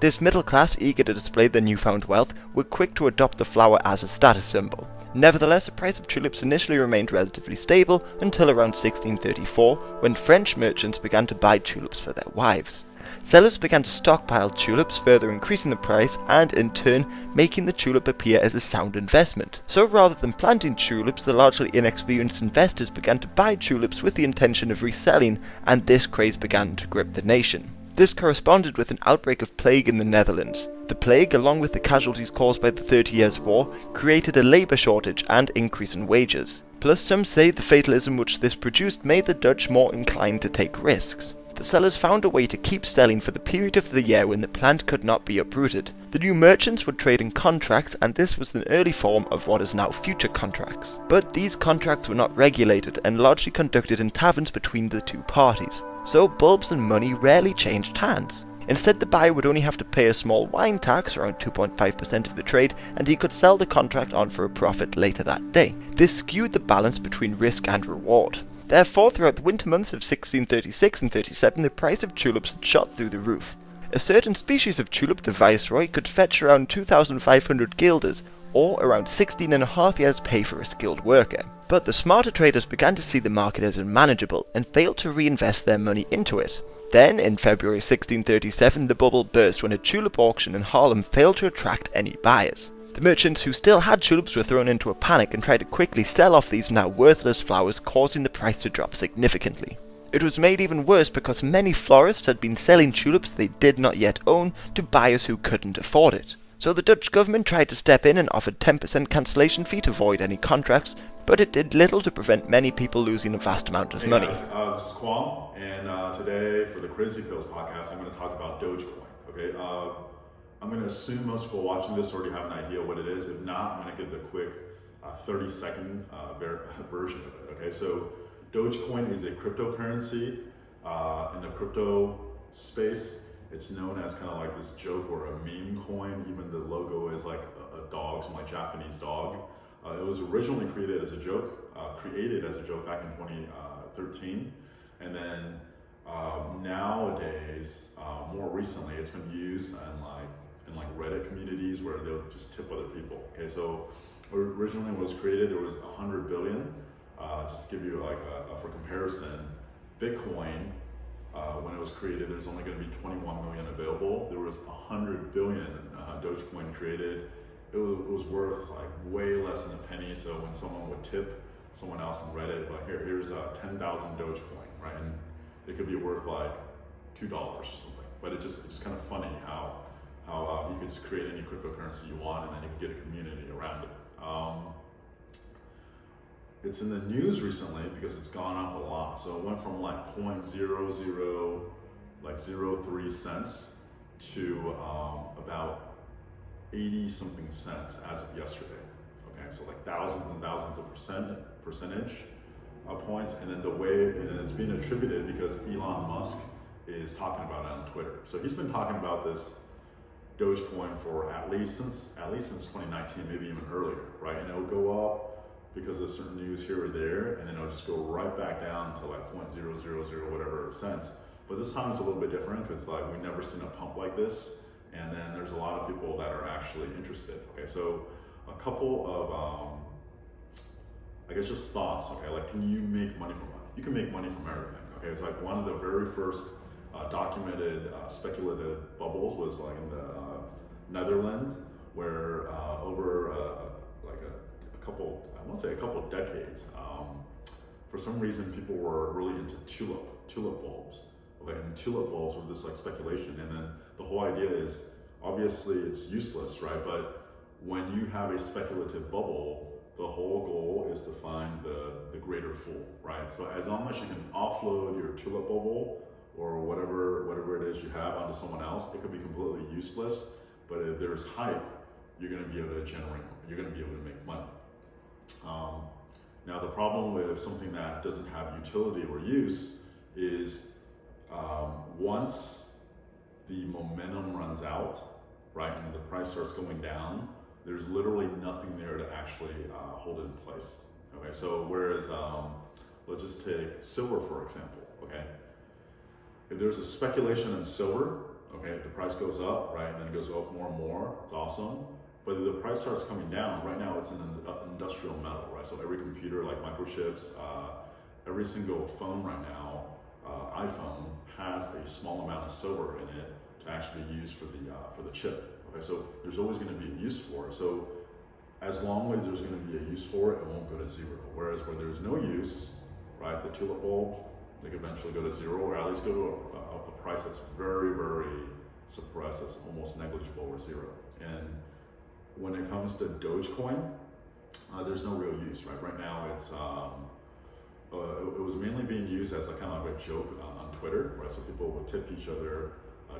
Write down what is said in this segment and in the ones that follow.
This middle class, eager to display their newfound wealth, were quick to adopt the flower as a status symbol. Nevertheless, the price of tulips initially remained relatively stable until around 1634, when French merchants began to buy tulips for their wives. Sellers began to stockpile tulips, further increasing the price and, in turn, making the tulip appear as a sound investment. So rather than planting tulips, the largely inexperienced investors began to buy tulips with the intention of reselling, and this craze began to grip the nation. This corresponded with an outbreak of plague in the Netherlands. The plague, along with the casualties caused by the 30 Years' War, created a labour shortage and increase in wages. Plus, some say the fatalism which this produced made the Dutch more inclined to take risks. The sellers found a way to keep selling for the period of the year when the plant could not be uprooted. The new merchants would trade in contracts, and this was an early form of what is now future contracts. But these contracts were not regulated and largely conducted in taverns between the two parties. So bulbs and money rarely changed hands. Instead, the buyer would only have to pay a small wine tax, around 2.5% of the trade, and he could sell the contract on for a profit later that day. This skewed the balance between risk and reward. Therefore, throughout the winter months of 1636 and 37, the price of tulips had shot through the roof. A certain species of tulip, the Viceroy, could fetch around 2,500 guilders, or around 16 and a half years' pay for a skilled worker. But the smarter traders began to see the market as unmanageable and failed to reinvest their money into it. Then, in February 1637, the bubble burst when a tulip auction in Haarlem failed to attract any buyers. The merchants who still had tulips were thrown into a panic and tried to quickly sell off these now worthless flowers, causing the price to drop significantly. It was made even worse because many florists had been selling tulips they did not yet own to buyers who couldn't afford it. So the Dutch government tried to step in and offered 10% cancellation fee to void any contracts, but it did little to prevent many people losing a vast amount of money. This is Kwang, and today for the Crazy Pills podcast, I'm going to talk about Dogecoin. Okay, I'm going to assume most people watching this already have an idea what it is. If not, I'm going to give the quick 30-second version of it. Okay, so Dogecoin is a cryptocurrency in the crypto space. It's known as kind of like this joke or a meme coin. Even the logo is like a dog, some like Japanese dog. It was originally created as a joke back in 2013, and then nowadays, more recently, it's been used in Reddit communities where they'll just tip other people. Okay, so originally when it was created, there was 100 billion. Just to give you for comparison, Bitcoin. When it was created, there's only going to be 21 million available. There was 100 billion Dogecoin created. It was worth like way less than a penny. So when someone would tip someone else on Reddit, but here's 10,000 Dogecoin, right? And it could be worth like $2 or something. But it's just kind of funny how you could just create any cryptocurrency you want, and then you could get a community around it. It's in the news recently because it's gone up a lot. So it went from like 0.0003 cents to about 80 something cents as of yesterday. Okay, so like thousands and thousands of percentage points, and then and it's being attributed because Elon Musk is talking about it on Twitter. So he's been talking about this Dogecoin for at least since 2019, maybe even earlier, right? And it'll go up because of certain news here or there, and then it'll just go right back down to like 0.000 whatever cents. But this time it's a little bit different because like we've never seen a pump like this, and then there's a lot of people that are actually interested. Okay, so a couple of I guess just thoughts. Okay, like can you make money from money? You can make money from everything. Okay, it's like one of the very first documented speculative bubbles was like in the Netherlands, where over a couple decades, for some reason people were really into tulip bulbs. Okay, and tulip bulbs were this like speculation, and then the whole idea is obviously it's useless, right? But when you have a speculative bubble, the whole goal is to find the greater fool, right? So as long as you can offload your tulip bubble or whatever it is you have onto someone else, it could be completely useless. But if there's hype, you're going to be able to make money. Now the problem with something that doesn't have utility or use is once the momentum runs out, right, and the price starts going down, there's literally nothing there to actually hold it in place. Okay, so whereas let's just take silver for example. Okay, if there's a speculation in silver, Okay, the price goes up, right, and then it goes up more and more. It's awesome. But if the price starts coming down, right now it's an industrial metal, right? So every computer, like microchips, every single phone right now, iPhone has a small amount of silver in it to actually use for the chip. Okay, so there's always going to be a use for it. So as long as there's going to be a use for it, it won't go to zero. Whereas where there's no use, right, the tulip bulb, they could eventually go to zero, or at least go to a price that's very, very suppressed, that's almost negligible, or zero. And when it comes to Dogecoin, there's no real use, right? Right now, it was mainly being used as a kind of a joke on Twitter, right? So people would tip each other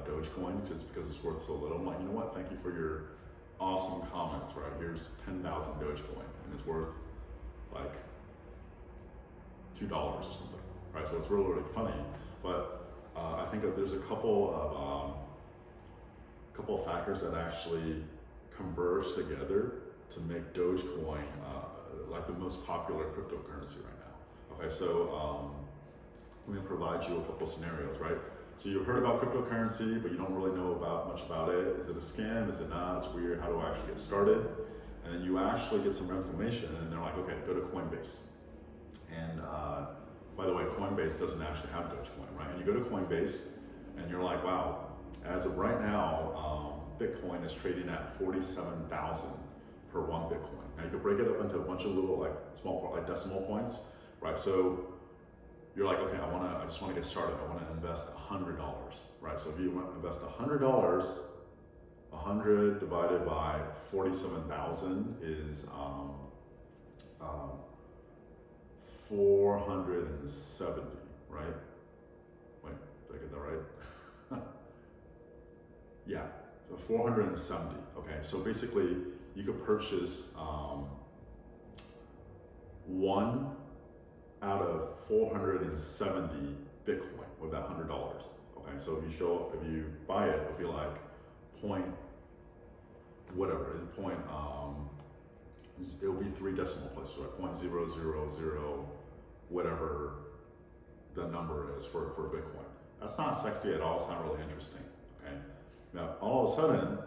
Dogecoin just because it's worth so little. I'm like, you know what? Thank you for your awesome comments, right? Here's 10,000 Dogecoin, and it's worth like $2 or something, right? So it's really, really funny. But I think that there's a couple of factors that actually converge together to make Dogecoin like the most popular cryptocurrency right now. Okay, so let me provide you a couple scenarios, right? So you've heard about cryptocurrency, but you don't really know much about it. Is it a scam? Is it not? It's weird. How do I actually get started? And then you actually get some information, and they're like, okay, go to Coinbase. And by the way, Coinbase doesn't actually have Dogecoin, right? And you go to Coinbase, and you're like, wow, as of right now, Bitcoin is trading at 47,000 per one Bitcoin. Now you can break it up into a bunch of little like small like decimal points, right? So you're like, okay, I just want to get started. I want to invest $100, right? So if you want to invest $100, 100 divided by 47,000 is 470, right? Wait, did I get that right? Yeah, so 470. Okay, so basically you could purchase one out of 470 Bitcoin with that $100. Okay, so if you buy it, it'll be like point whatever, it'll be 3 decimal places, right? 0.000 whatever the number is for Bitcoin. That's not sexy at all. It's not really interesting. Okay, now all of a sudden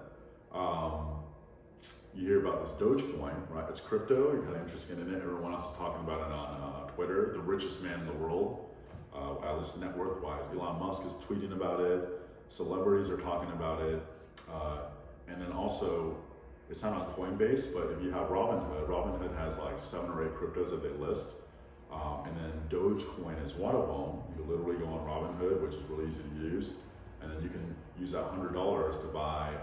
you hear about this Dogecoin, right? It's crypto. You're kind of interested in it. Everyone else is talking about it on Twitter. The richest man in the world, at least net worth wise, Elon Musk is tweeting about it. Celebrities are talking about it. And then also, it's not on Coinbase, but if you have Robinhood has like 7 or 8 cryptos that they list. And then Dogecoin is one of them. You can literally go on Robinhood, which is really easy to use. And then you can use that $100 to buy,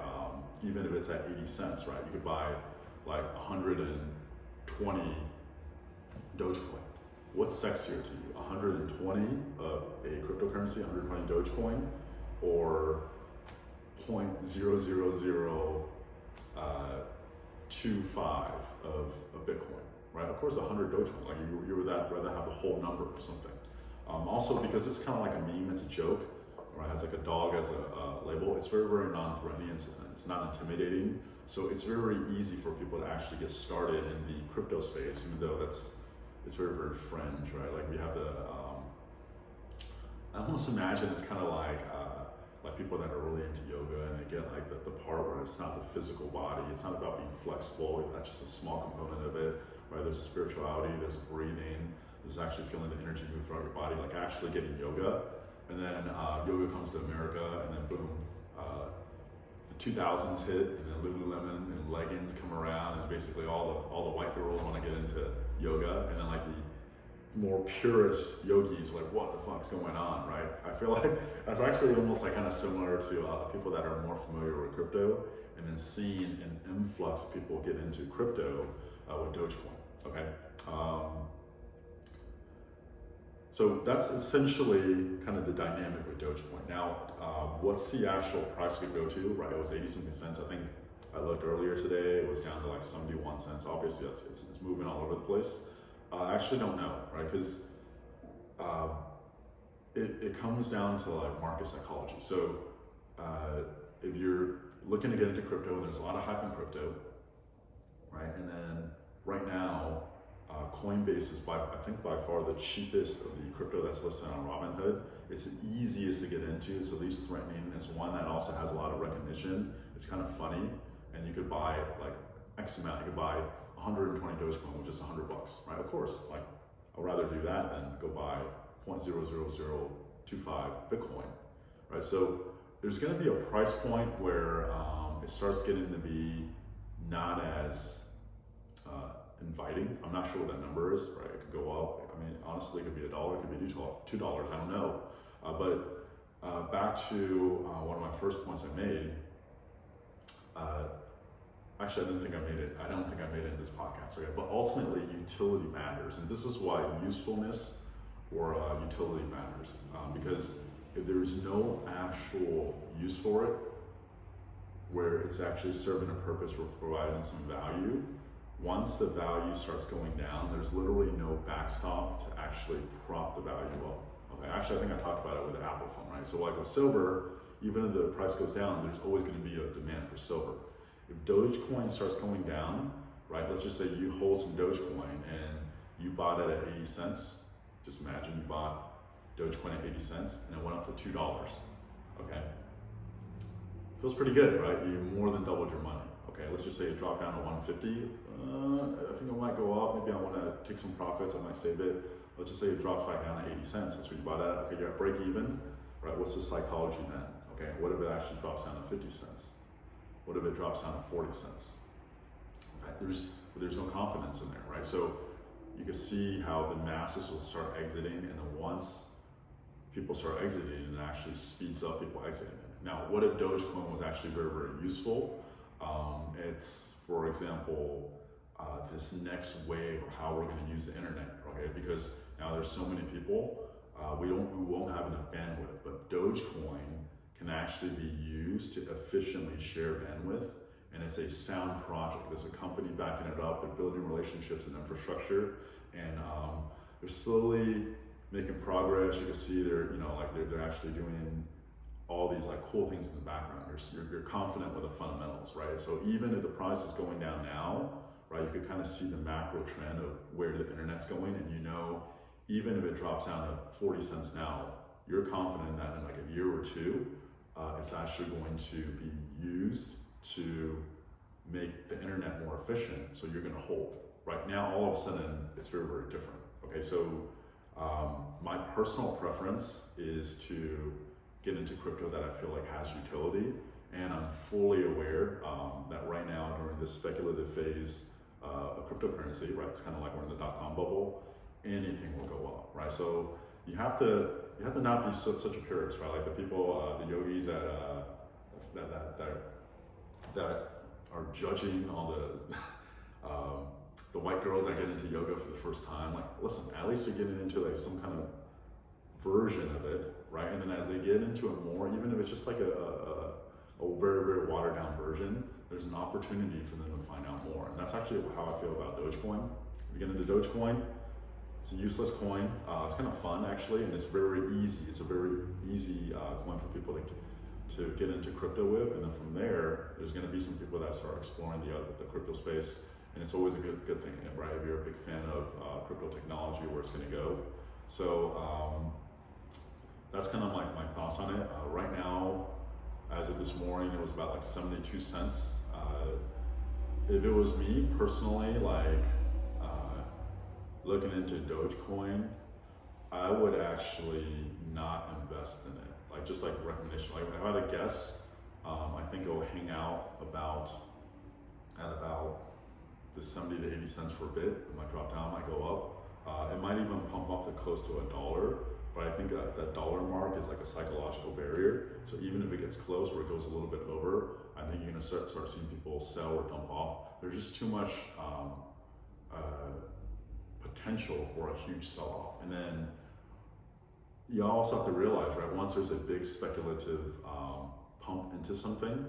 even if it's at 80 cents, right? You could buy like 120 Dogecoin. What's sexier to you? 120 of a cryptocurrency, 120 Dogecoin, or 0.00025 of Bitcoin, right? Of course, 100 Dogecoin. Like you would rather have the whole number or something. Also, because it's kind of like a meme, it's a joke. Right, it has like a dog as a label. It's very, very non-threatening. It's not intimidating. So it's very, very easy for people to actually get started in the crypto space, even though it's very, very fringe, right? Like we have I almost imagine it's kind of like people that are really into yoga, and they get like the part where it's not the physical body. It's not about being flexible. That's just a small component of it, right? There's a spirituality, there's a breathing, there's actually feeling the energy move throughout your body, like actually getting yoga. And then yoga comes to America, and then boom, the 2000s hit, and then Lululemon and leggings come around, and basically all the white girls want to get into yoga, and then like the more purist yogis are like, what the fuck's going on, right? I feel like that's actually almost like kind of similar to people that are more familiar with crypto, and then seeing an influx of people get into crypto with Dogecoin. Okay. So that's essentially kind of the dynamic with Dogecoin. Now, what's the actual price could go to, right? It was 80 something cents. I think I looked earlier today, it was down to like 71 cents. Obviously, it's moving all over the place. I actually don't know, right? Because it comes down to like market psychology. So if you're looking to get into crypto, and there's a lot of hype in crypto, right? And then right now, Coinbase is I think by far the cheapest of the crypto that's listed on Robinhood. It's the easiest to get into. It's the least threatening. It's one that also has a lot of recognition. It's kind of funny, and you could buy like X amount. You could buy 120 Dogecoin with just $100, right? Of course, like I'd rather do that than go buy 0.00025 Bitcoin, right? So there's going to be a price point where it starts getting to be not as inviting. I'm not sure what that number is, right? It could go up. I mean, honestly, it could be $1, it could be $2. I don't know. But back to one of my first points I made. Actually, I don't think I made it in this podcast. Okay, but ultimately, utility matters, and this is why usefulness or utility matters. Because if there is no actual use for it, where it's actually serving a purpose for providing some value, once the value starts going down, there's literally no backstop to actually prop the value up. Okay, actually, I think I talked about it with the Apple phone, right? So like with silver, even if the price goes down, there's always going to be a demand for silver. If Dogecoin starts going down, right? Let's just say you hold some Dogecoin and you bought it at 80 cents. Just imagine you bought Dogecoin at 80 cents and it went up to $2. Okay, feels pretty good, right? You more than doubled your money. Okay, let's just say it dropped down to 150. I think it might go up. Maybe I want to take some profits. I might save it. Let's just say it drops back down to 80 cents. That's what you bought at. Okay, you're at break even, right? What's the psychology then? Okay, what if it actually drops down to 50 cents? What if it drops down to 40 cents? Okay, there's no confidence in there, right? So you can see how the masses will start exiting, and then once people start exiting, it actually speeds up people exiting it. Now, what if Dogecoin was actually very, very useful? It's, for example, this next wave of how we're going to use the internet, okay? Because now there's so many people, we won't have enough bandwidth, but Dogecoin can actually be used to efficiently share bandwidth, and it's a sound project. There's a company backing it up. They're building relationships and infrastructure, and they're slowly making progress. You can see they're actually doing all these like cool things in the background. You're confident with the fundamentals, right? So even if the price is going down now, right, you could kind of see the macro trend of where the internet's going, and you know, even if it drops down to 40 cents now, you're confident that in like a year or two, it's actually going to be used to make the internet more efficient, so you're gonna hold. Right now, all of a sudden, it's very, very different. Okay, so my personal preference is to get into crypto that I feel like has utility, and I'm fully aware that right now during this speculative phase of cryptocurrency, right, it's kind of like we're in the dot-com bubble, anything will go up, right? So you have to not be such a purist, right? Like the people, the yogis that are judging all the white girls that get into yoga for the first time. Like, listen, at least you're getting into like some kind of version of it, right? And then as they get into it more, even if it's just like a very, very watered down version, there's an opportunity for them to find out more. And that's actually how I feel about Dogecoin. If you get into Dogecoin, it's a useless coin. It's kind of fun actually, and it's very easy. It's a very easy coin for people to get into crypto with. And then from there, there's going to be some people that start exploring the crypto space, and it's always a good thing, right? If you're a big fan of crypto technology, where it's going to go. So that's kind of my thoughts on it. Right now, as of this morning, it was about like 72 cents. If it was me personally, like looking into Dogecoin, I would actually not invest in it. Like just like recommendation. Like if I had to guess, I think it will hang out at about the 70 to 80 cents for a bit. It might drop down, might go up. It might even pump up to close to $1. But I think that dollar mark is like a psychological barrier. So even if it gets close or it goes a little bit over, I think you're gonna start seeing people sell or dump off. There's just too much potential for a huge sell-off. And then you also have to realize, right, once there's a big speculative pump into something,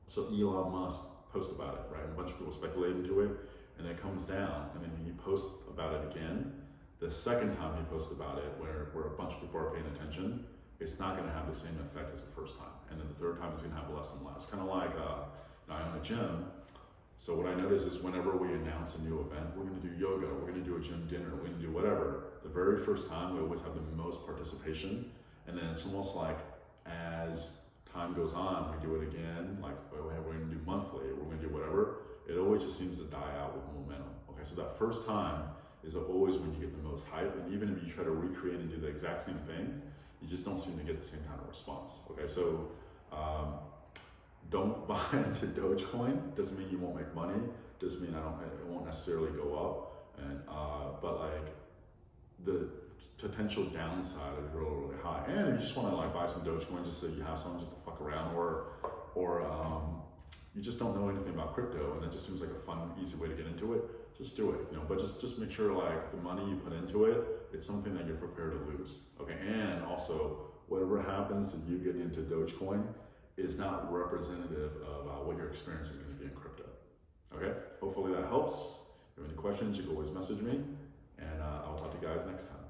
so Elon Musk posts about it, right? And a bunch of people speculate into it, and it comes down, and then he posts about it again. The second time he posts about it, where a bunch of people are paying attention, it's not gonna have the same effect as the first time. And then the third time is gonna have less and less. Kind of like, I own a gym, So what I notice is whenever we announce a new event, we're going to do yoga, we're going to do a gym dinner, we're going to do whatever. The very first time, we always have the most participation, and then it's almost like as time goes on, we do it again, like we're going to do monthly, we're going to do whatever. It always just seems to die out with momentum. Okay, so that first time is always when you get the most hype, and even if you try to recreate and do the exact same thing, you just don't seem to get the same kind of response. Okay, so don't buy into Dogecoin. Doesn't mean you won't make money. Doesn't mean it won't necessarily go up. And but like the potential downside is really, really high. And if you just want to like buy some Dogecoin just so you have some just to fuck around, or you just don't know anything about crypto and that just seems like a fun, easy way to get into it, just do it. But just make sure like the money you put into it, it's something that you're prepared to lose. Okay, and also whatever happens to you getting into Dogecoin is not representative of what your experience is going to be in crypto. Okay, hopefully that helps. If you have any questions, you can always message me, and I'll talk to you guys next time.